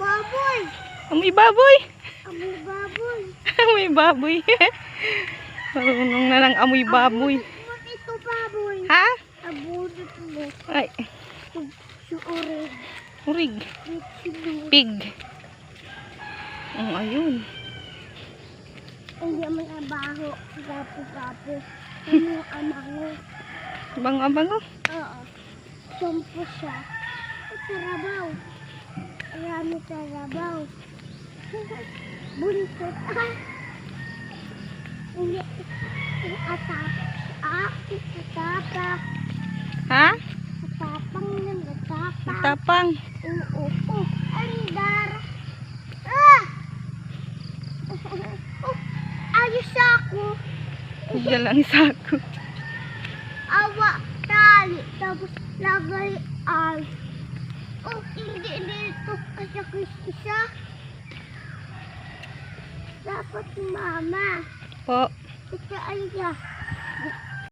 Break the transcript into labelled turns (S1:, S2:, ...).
S1: baboy.
S2: Amoy baboy.
S1: Amoy baboy.
S2: Amoy baboy. Marunong na ng amoy baboy.
S1: Abunot ito baboy.
S2: Ha?
S1: Abunot mo.
S2: Ay.
S1: Suurig.
S2: Urig. Pig. Oh, ayun.
S1: Hindi man abaho. Gapo-gapo. Ano amango.
S2: Bango-bango.
S1: Oo. Sumpo siya. Sarabaw. Marami sarabaw. Buntot. Hindi. Atap. Atapak.
S2: Ha?
S1: Atapang ng atapang.
S2: Tapang.
S1: Oo. Oh, andar. Ah! Oh, ayos ako.
S2: Diyan lang sako.
S1: Awa, tali, tapos lagay ay. Oh, hindi dito kasi isa. Dapat si mama.
S2: Po.
S1: Ito ay